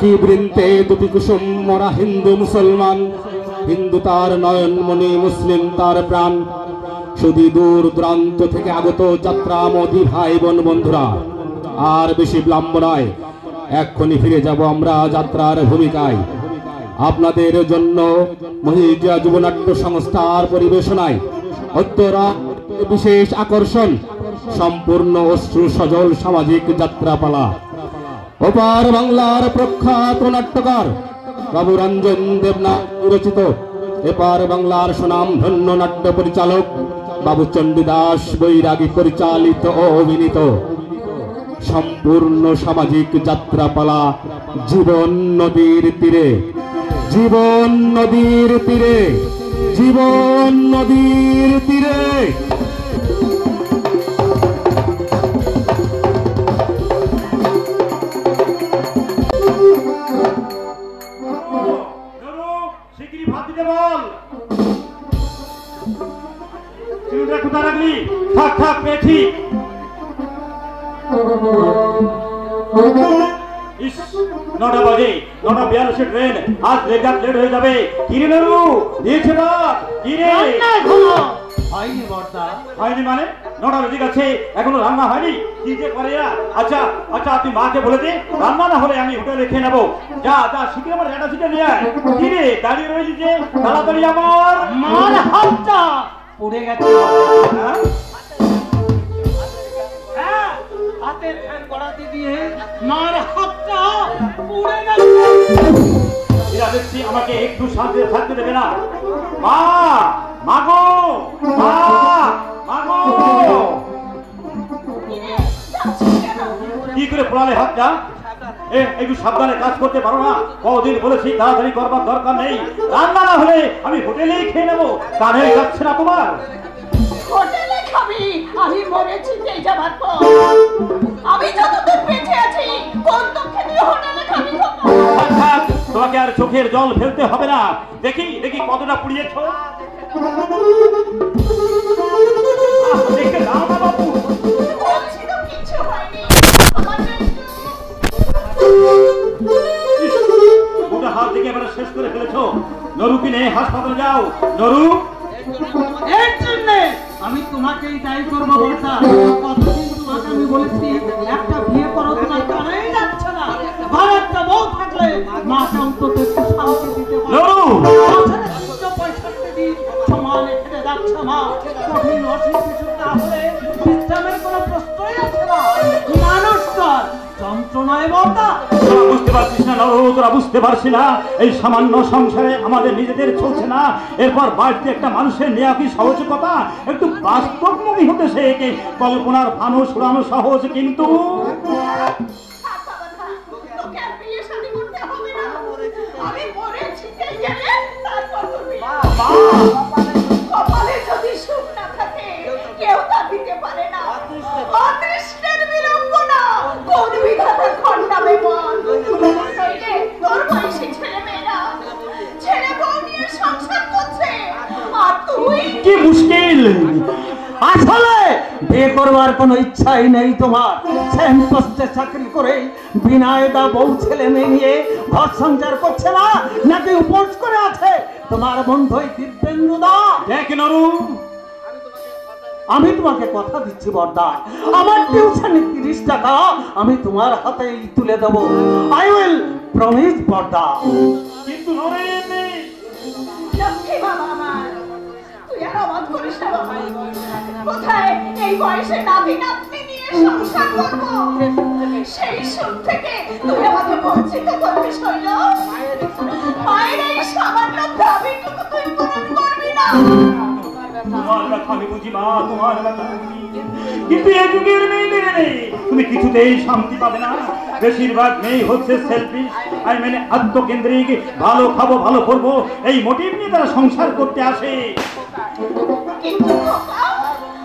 একই বৃন্তে দুটি কুসুম মোরা হিন্দু মুসলমান, হিন্দু তার নয়নমণি, মুসলিম তার প্রাণ। শুধু দূর দূরান্ত থেকে আগত যাত্রা মোদি ভাই বোন বন্ধুরা, আর বেশি বিলম্ব নয়, এক্ষুনি ফিরে যাব আমরা যাত্রার ভূমিকায়। আপনাদের জন্য মহিলা যুবনাট্য সংস্থার পরিবেশনায় অত্যরা বিশেষ আকর্ষণ সম্পূর্ণ অশ্রু সজল সামাজিক যাত্রাপালা। ওপার বাংলার প্রখ্যাত নাট্যকার বাবু রঞ্জন দেবনাথ রচিত, এপার বাংলার সুনাম ধন্য নাট্য পরিচালক বাবু চণ্ডীদাস বৈরাগী পরিচালিত ও অভিনীত সম্পূর্ণ সামাজিক যাত্রাপালা জীবন নদীর তীরে। জীবন নদীর তীরে, জীবন নদীর তীরে। কোথায় রাখলি? থাক থাক পেয়েছি। নটা বাজে, 9:42 ট্রেন, আজ লেট হয়ে যাবে। কিরে নারু দিয়েছে না? কিরে হয়নি বর্দা। হয়নি মানে? 9টা বেজে গেছে, এখনো রান্না হয়নি? কি যে করে এরা। আচ্ছা আচ্ছা, তুই মাকে বলে দে, রান্না না হলে আমি হোটেলে খেয়ে নেবো। যা যা, শিখে আমার জায়গা ছিটে নিয়ে আয়। কিরে দাঁড়িয়ে রয়েছি যে, তাড়াতাড়ি আমার মার হাতটা পড়ে গেছে। হাতের ফ্যান গড়াতে দিয়ে মার হাতটা পুড়ে গেছে। এরা দেখছি আমাকে একটু শান্তি থাকতে দেবে না। মা, মাগো, মা, মাগো। কি করে পোড়ালে হাতটা? একটু সাবধানে কাজ করতে পারো না? কদিন বলেছি তাড়াতাড়ি করবার দরকার নেই, রান্না না হলে আমি হোটেলেই খেয়ে নেবো। কানে যাচ্ছে না তোমার? হোটেলে খাবি? আমি মরেছি যে যাবার পর, আমি যতদিন বেঁচে আছি কোন দুঃখে তুই হোটেলে খাবি? তোমাকে আর চোখের জল ফেলতে হবে না। দেখি দেখি কতটা পুড়িয়েছ। দেখতে দাও না বাবু। বলছি তো কিচ্ছু হয়নি। গোটা হাত থেকে এবারে শেষ করে ফেলেছ। নরুকে নিয়ে হাসপাতালে যাও। নরু, এর জন্য আমি তোমাকেই দায়ী করবো বর্দা। কতদিন তোমাকে আমি বলেছি একটা বিয়ে করো, তোমার কানেই যাচ্ছে না। ঘর একটা বউ থাকলে মাকে অন্তত একটু শান্তি দিতে পারো। সমানে খেতে যাচ্ছে মা, কঠিন অসুখ কিছু না হলে বিশ্রামের কোনো প্রশ্নই আছে না। মানুষ কর যন্ত্রণায় বর্দা। বুঝতে পারছিস না নরু? তোরা বুঝতে পারছি না এই সামান্য সংসারে আমাদের নিজেদের চলছে না, এরপর বাড়িতে একটা মানুষের নেওয়া কি সহজ কথা? একটু বাস্তবমুখী হতে শেখে। কল্পনার ফানুস উড়ানো সহজ, কিন্তু আমি মরেছি যে গেলে তারপর তুমি কপালে যদি সুখ না থাকে কেউ তা দিতে পারে না। অদৃষ্টের বিড়ম্বনা কোন বিধাতার খণ্ডাবে বল? তোর বয়সী ছেলে মেয়েরা ছেলে বউ নিয়ে সংসার করছে, আর তুই কি মুশকিল। আসলে বিয়ে করবার কোনো ইচ্ছাই নেই তোমার। সেম পোস্টে চাকরি করে বিনায়দা বউ ছেলে মেয়ে নিয়ে ঘর সংসার করছে না, নাকি উপোস করে আছে তোমার বন্ধুই দিব্যেন্দু দা। দেখ নরু, আমি তোমাকে কথা দিচ্ছি বর্দা, আমার টিউশনে 30 টাকা আমি তোমার হাতে তুলে দেব। আই উইল প্রমিস বর্দা। কিন্তু নরেন লক্ষ্মী বাবা আমার, তুই আর অবাধ করিস না বাবা। কোথায় এই বয়সে নাতি নাতনি নিয়ে সংসার করবো? সেই সুখ থেকে তুই আমাকে বঞ্চিত করবি শৈল? মায়ের এই সামান্য দাবিটুকু তুই পূরণ করবি না? তোমার কথা আমি বুঝি মা, তোমার কথা বুঝি, কিন্তু এই যুগের মেয়েদের নেই, তুমি কিছুতেই শান্তি পাবে না। বেশিরভাগ মেয়ে হচ্ছে সেলফিশ, আই মানে আত্মকেন্দ্রিক। ভালো খাবো ভালো করবো এই মোটিভ নিয়ে তারা সংসার করতে আসে।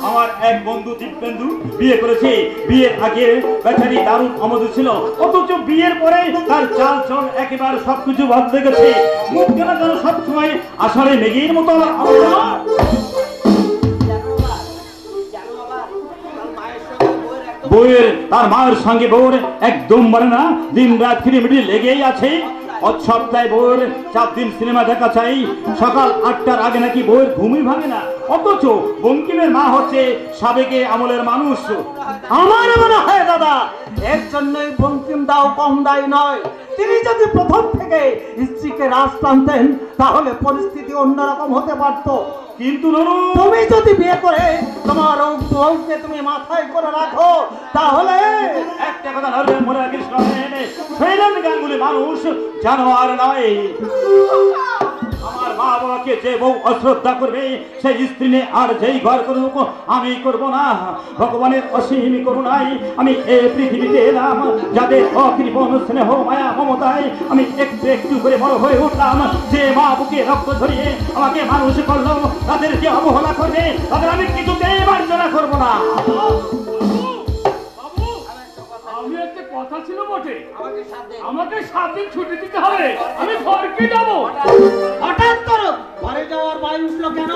আমার এক বন্ধু দিব্যেন্দু বিয়ে করেছে, বিয়ের আগে বেচারি দারুণ অমধু ছিল, অথচ বিয়ের পরে তার চাল চল একেবারে সবকিছু বদলে গেছে। মুখ কেনা যেন সবসময় আসলে মেঘের মতো। বউয়ের তার মায়ের সঙ্গে বউর একদম বলে না, দিন রাত কিরিমিটি লেগেই আছে। সপ্তাহে বউয়ের 4 দিন সিনেমা দেখা চাই, সকাল 8টার আগে নাকি বউয়ের ঘুমই ভাঙে না। অথচ বঙ্কিমের মা হচ্ছে সাবেকে আমলের মানুষ। আমার মনে হয় দাদা এর জন্যই বঙ্কিম দাও কম দায়ী নয়। তিনি যদি প্রথম থেকে স্ত্রীকে রাজ টানতেন তাহলে পরিস্থিতি অন্যরকম হতে পারত। কিন্তু নুরু, তুমি যদি বিয়ে করে তোমার বউকে তুমি মাথায় করে রাখো তাহলে একটা কথা ধরবে মনে রাখিস, শৈলেন গাঙ্গুলি মানুষ জানোয়ার নয়। আমার মা বাবাকে যে বউ অশ্রদ্ধা করবে সেই স্ত্রী নিয়ে আর যেই ঘর করুক আমি করব না। ভগবানের অসীম করুণায় আমি এই পৃথিবীতে এলাম, যাদের অকৃপণ স্নেহ মায়া মমতায় আমি একটু একটু করে বড় হয়ে উঠলাম। যে মা বুকে রক্ত ঝরিয়ে আমাকে মানুষ করলো, তাদের যে অবহেলা করবে তাদের আমি কিছুতেই মার্জনা করব না। আমি একটা কথা ছিল বটে, আমাকে 7 দিন ছুটি দিতে হবে, আমি ঘরকে যাব। হঠাৎ করো ঘরে যাওয়ার বায়ু উঠলো কেন?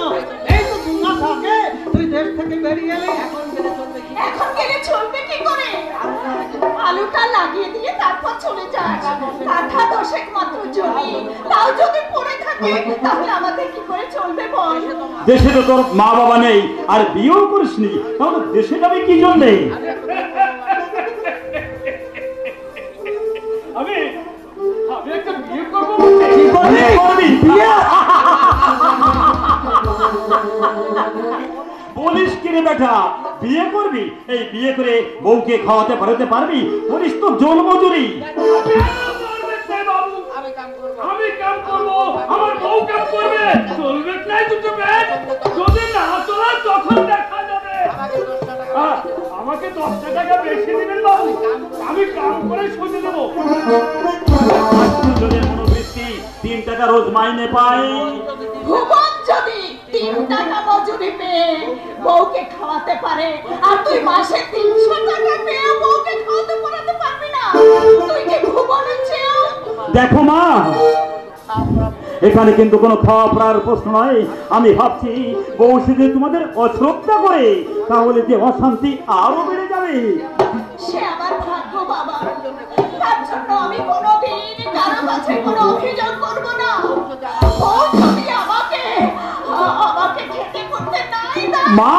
এই তো 2 মাস আগে তুই দেশ থেকে বেরিয়ে এলি। এখন গেলে চলবে কি করে? আলুটা লাগিয়ে দিয়ে তারপর চলে যাস। কাঠা 10 মাত্র জমি, তাও যদি পড়ে থাকে তাহলে আমাদের কি করে চলবে বল? দেশে তো তোর মা বাবা নেই আর বিয়েও করিসনি, তাহলে দেশে যাবে কি জন্যে? আমি একটা বিয়ে করবো। কি করবি? বিয়ে? বলিস কি রে বেটা, বিয়ে করবি? এই বিয়ে করে বউকে খাওয়াতে পারাতে পারবি? বলিস তো জন্মজুরি। আমি কাম করবো, আমার বউ কাম করবে, চলবে নাই দুটো পেট। যদি না চলে তখন দেখা যাবে। আমাকে 10 টাকা বেশি দিবেন বাবু, আমি কাম করে সঁজে দেবো। মনোবৃত্তি 3 টাকা রোজ মাইনে পাই। ভুবন যদি 3 টাকা মজুরি পেয়ে বউকে খাওয়াতে পারে, আর তুই মাসে 300 টাকা পেয়ে বউকে খাওয়াতে পারতে পারবি না, তুই কি ভুবনের চেয়েও? দেখো মা, এখানে কিন্তু কোনো খাওয়া পড়ার প্রশ্ন নয়। আমি ভাবছি বউ যদি তোমাদের অশ্রদ্ধা করে তাহলে যে অশান্তি আরো বেড়ে যাবে। সে আমার ভাগ্য বাবা, তার জন্য আমি কোনোদিন কারো কাছে কোনো অভিযোগ করব না। বউ যদি আমাকে খেতে করতে নাই দেয়, মা,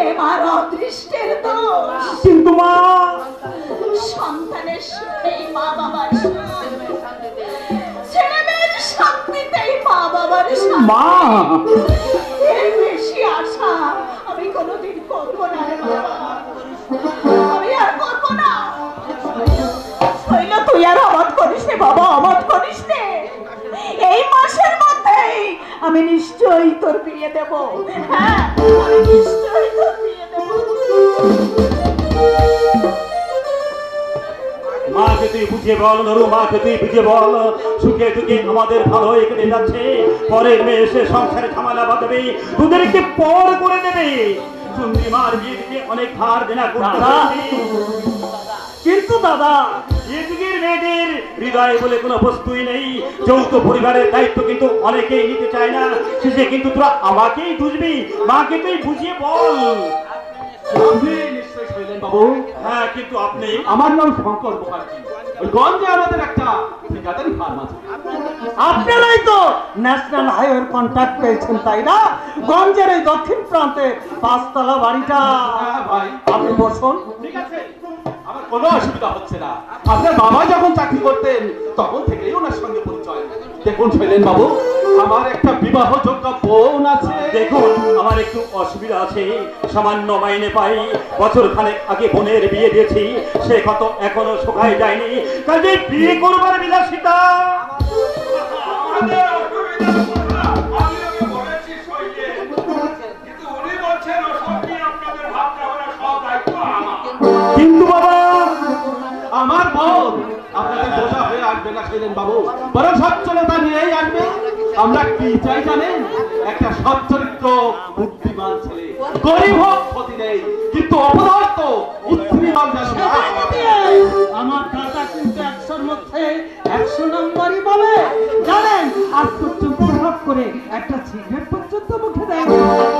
এবার অদৃষ্টের দোষ। কিন্তু মা, সন্তানের সুখেই মা বাবার সুখ, ছেলে মেয়ের শান্তিতেই মা বাবার শান্তি। মা, এর বেশি আশা আমি কোনোদিন করবো না রে বাবা, আমি আর করবো না। তুই আর অমত করিস নে বাবা, অমত করিস নে। এই মাসের মধ্যেই আমি নিশ্চয়ই তোর বিয়ে দেব। হ্যাঁ, আমি নিশ্চয়ই তোর বিয়ে দেব। মাকে তুই বুঝে বল নরু, মাকে তুই বুঝে বল। সুখে দুঃখে আমাদের ভালো কেটে যাচ্ছে, পরের মেয়ে এসে সংসারে ঝামেলা বাঁধবে, তোদেরকে পর করে দেবে। তুমি মার বিয়ে দিতে অনেক ধার দেনা করতে হবে। কিন্তু দাদা এ যুগের মেয়েদের হৃদয় বলে কোনো বস্তুই নেই। যৌথ পরিবারের দায়িত্ব কিন্তু অনেকেই নিতে চায় না। শেষে কিন্তু তোরা আমাকেই বুঝবি। মাকে তুই বুঝিয়ে বল। আপনি নিশ্চয়ই শৈলেন বাবু? হ্যাঁ, কিন্তু আপনি? আমার নাম শঙ্কর মুখার্জি। ওই গঞ্জে আমাদের একটা ঠিকাদারি ফার্ম আছে। আপনারাই তো ন্যাশনাল হাইওয়ের কন্ট্রাক্ট পেয়েছেন তাই না? গঞ্জের এই দক্ষিণ প্রান্তে 5 তলা বাড়িটা। হ্যাঁ ভাই, আপনি বসুন। ঠিক আছে, আমার কোনো অসুবিধা হচ্ছে না। আপনার বাবা যখন চাকরি করতেন তখন থেকেই ওনার সঙ্গে পরিচয়। দেখুন শৈলেন বাবু, আমার একটা বিবাহযোগ্য বোন আছে। দেখুন, আমার একটু অসুবিধা আছে, সামান্য মাইনে পাই। বছর খানেক আগে বোনের বিয়ে দিয়েছি, সে কত এখনো শুকায় যায়নি। কাজে বিয়ে করবার বিলাসিতা। কিন্তু বাবা, আমার বোন আপনাদের বোঝা হয়ে আসবে না শৈলেন বাবু, বরং সচ্ছলতা নিয়েই আসবে। আমরা কি চাই জানেন? একটা সচ্চরিত্র বুদ্ধিমান ছেলে, গরিব হোক ক্ষতি নেই, কিন্তু অপদার্থ স্ত্রীমান যেন না হয়। আমার দাদা কিন্তু 100-র মধ্যে 100 নম্বরই পাবে জানেন। আজ পর্যন্ত ভাব করে একটা সিগারেট পর্যন্ত মুখে দেয়।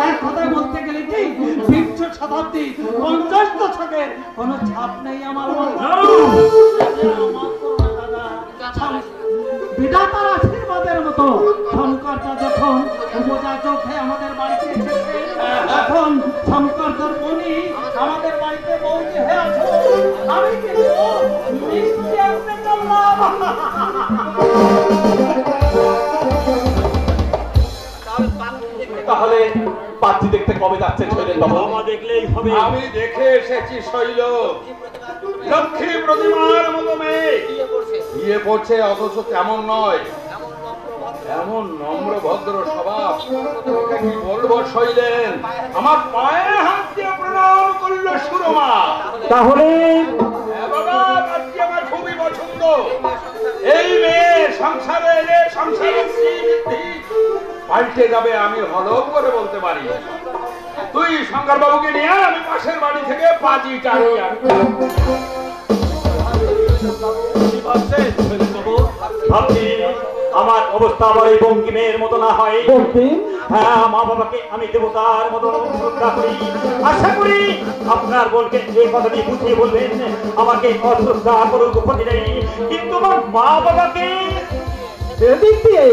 এক কথায় বলতে গেলে কি 20 শতাব্দী সম্পত্তি 50 দশকের কোনো ছাপ নেই আমার মধ্যে। মাফ করো না দাদা। বিধাতার আশীর্বাদের মতো শঙ্করদা যখন উপযাচক হয়ে আমাদের বাড়িতে এসেছে, এখন শঙ্করদার মনি আমাদের বাড়িতে বৌদি হয়ে আছে। আমি কিন্তু মিষ্টি আনতে চললাম। তাহলে পাত্রী দেখতে কবে যাচ্ছেন শৈলেন বাবু? বাবা দেখলেই হবে। আমি দেখে এসেছি শৈল, লক্ষ্মী প্রতিমার মতো মেয়ে বিয়ে পড়ছে, অথচ তেমন নয়, এমন নম্র ভদ্র স্বভাব। তোকে কি বলবো শৈলেন, আমার পায়ে হাত দিয়ে প্রণাম করলো সুরমা। তাহলে হ্যাঁ বাবা, পাত্রী আমার খুবই পছন্দ। এই মেয়ে সংসারে এলে সংসারের শ্রীবৃদ্ধি পাল্টে যাবে, আমি হলফ করে বলতে পারি। তুই শঙ্কর বাবুকে নিয়ে আমি পাশের বাড়ি থেকে পাজি টাড়িয়ে আনবো। কি ভাবছেন শৈলেন বাবু? ভাবছি আমার অবস্থা আবার এই বঙ্কিমের মতো না হয়। হ্যাঁ, মা বাবাকে আমি দেবতার মতো শ্রদ্ধা করি। আশা করি আপনার বোনকে এই কথাটি বুঝিয়ে বলবেন, আমাকে অশ্রদ্ধা করুক ক্ষতি নেই, কিন্তু আমার মা বাবাকে এদিক দিয়ে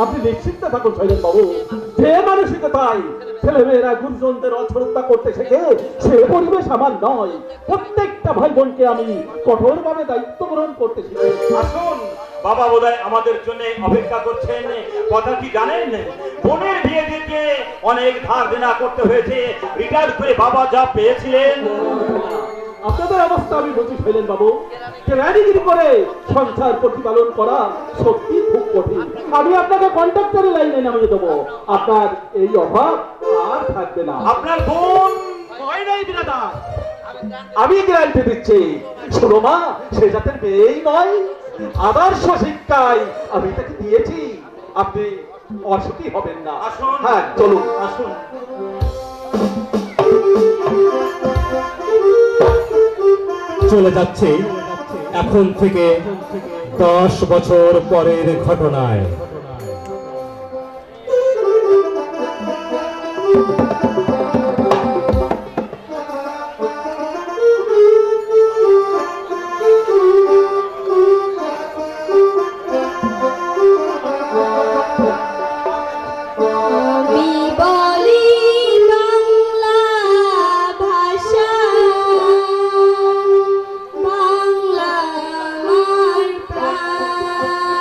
আপনি নিশ্চিন্ত থাকুন শৈলেন বাবু। যে মানসিকতায় ছেলেমেয়েরা গুরুজনদের অশ্রদ্ধা করতে শেখে, সে পরিবেশ আমার নয়। প্রত্যেকটা ভাই বোনকে আমি কঠোরভাবে দায়িত্ব গ্রহণ করতে শিখি। আসুন, বাবা বোধহয় আমাদের জন্য অপেক্ষা করছেন। কথা কি জানেন, বোনের বিয়ে দিতে অনেক ধার দেনা করতে হয়েছে। রিটায়ার করে বাবা যা পেয়েছিলেন। আপনাদের অবস্থা আমি বুঝি শৈলেন বাবু। কেরানিগিরি করে সংসার প্রতিপালন করা সত্যি খুব কঠিন। আমি আপনাকে কন্ট্রাক্টরি লাইনে নামিয়ে দেবো, আপনার এই অভাব আর থাকবে না। আপনার বোন ভয় নাই বিরাদা, আমি গ্যারান্টি দিচ্ছি সুরমা সে জাতের মেয়েই নয়। আদর্শ শিক্ষায় আমি তাকে দিয়েছি, আপনি অসুখী হবেন না। আসুন। হ্যাঁ চলুন। আসুন। চলে যাচ্ছে এখন থেকে 10 বছর পরের ঘটনায়। বাংলা আমার প্রাণ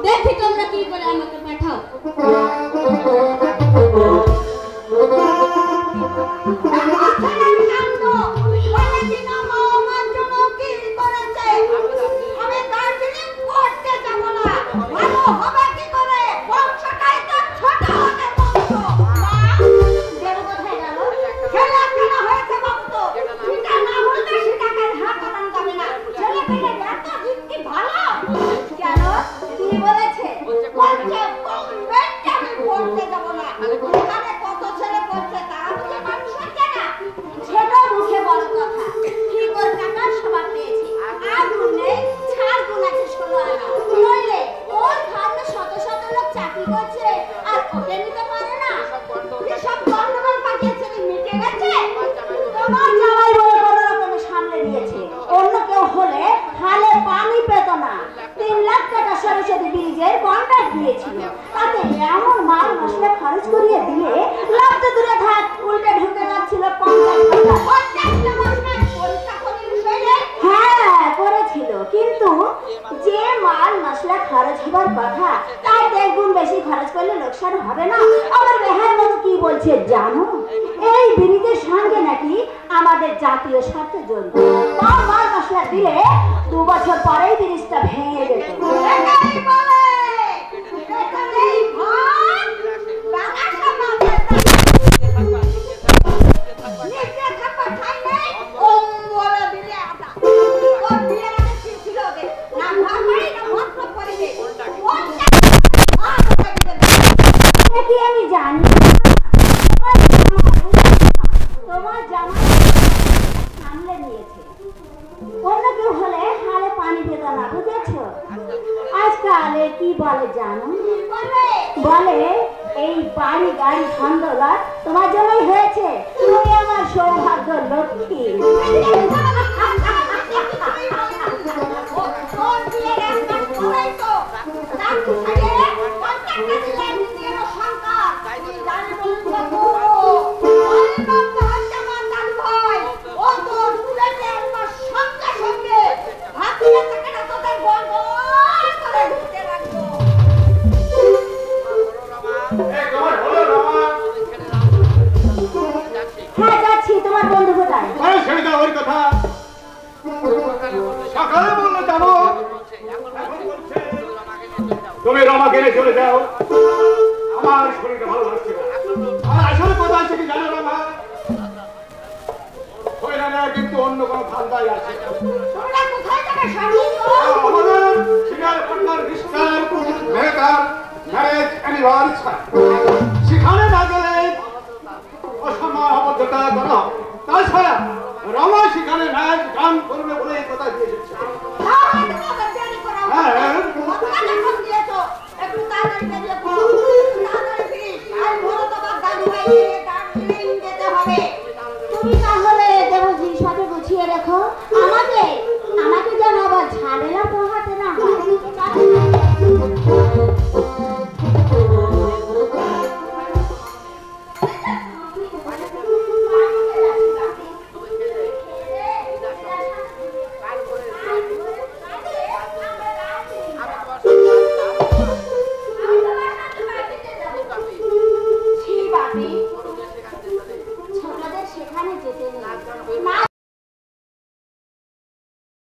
দেখি তোমরা কি করে আমাকে পাঠাও।